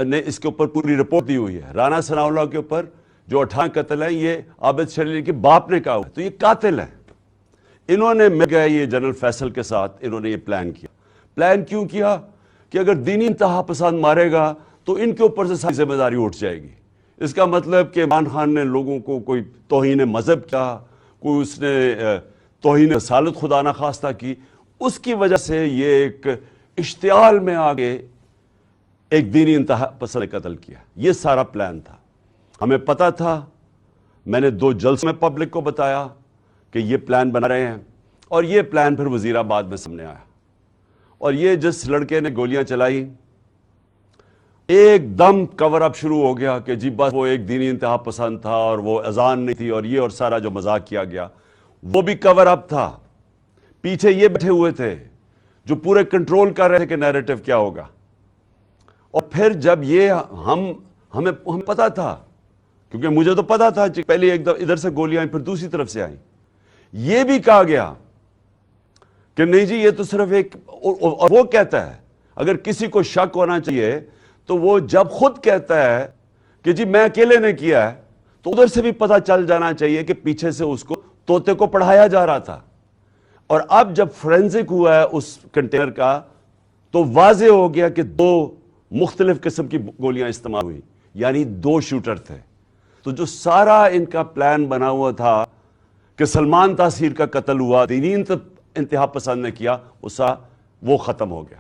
نے اس کے اوپر پوری رپورٹ دی ہوئی ہے. رانا ثناء اللہ کے اوپر جو 18 قتل ہیں یہ عابد شریف کے باپ نے کہا ہوا ہے, تو یہ قاتل ہیں. انہوں نے مل گئے یہ جنرل فیصل کے ساتھ, انہوں نے یہ پلان کیا. پلان کیوں کیا؟ کہ اگر دینی انتہا پسند مارے گا تو ان کے اوپر سے ساری ذمہ داری اٹھ جائے گی. اس کا مطلب کہ عمران خان نے لوگوں کو کوئی توہین مذہب کیا, کوئی اس نے توہین رسالت خدا نخواستہ کی, اس کی وجہ سے یہ ایک اشتعال میں آگے ایک دینی انتہا پسند قتل کیا. یہ سارا پلان تھا, ہمیں پتا تھا. میں نے 2 جلسوں میں پبلک کو بتایا کہ یہ پلان بنا رہے ہیں, اور یہ پلان پھر وزیر آباد میں سامنے آیا. اور یہ جس لڑکے نے گولیاں چلائی ایک دم کور اپ شروع ہو گیا کہ جی بس وہ ایک دینی انتہا پسند تھا اور وہ اذان نہیں تھی اور یہ اور سارا جو مذاق کیا گیا وہ بھی کور اپ تھا. پیچھے یہ بیٹھے ہوئے تھے جو پورے کنٹرول کر رہے تھے کہ نیریٹو کیا ہوگا. اور پھر جب یہ ہمیں پتا تھا, کیونکہ مجھے تو پتا تھا پہلے ایک ادھر سے گولیاں پھر دوسری طرف سے آئیں, یہ بھی کہا گیا کہ نہیں جی یہ تو صرف ایک, اور وہ کہتا ہے اگر کسی کو شک ہونا چاہیے تو وہ جب خود کہتا ہے کہ جی میں اکیلے نے کیا ہے تو ادھر سے بھی پتہ چل جانا چاہیے کہ پیچھے سے اس کو طوطے کو پڑھایا جا رہا تھا. اور اب جب فورینزک ہوا ہے اس کنٹینر کا تو واضح ہو گیا کہ 2 مختلف قسم کی گولیاں استعمال ہوئی, یعنی 2 شوٹر تھے. تو جو سارا ان کا پلان بنا ہوا تھا کہ سلمان تاثیر کا قتل ہوا, دینی انتہا پسند نے کیا, وہ ختم ہو گیا.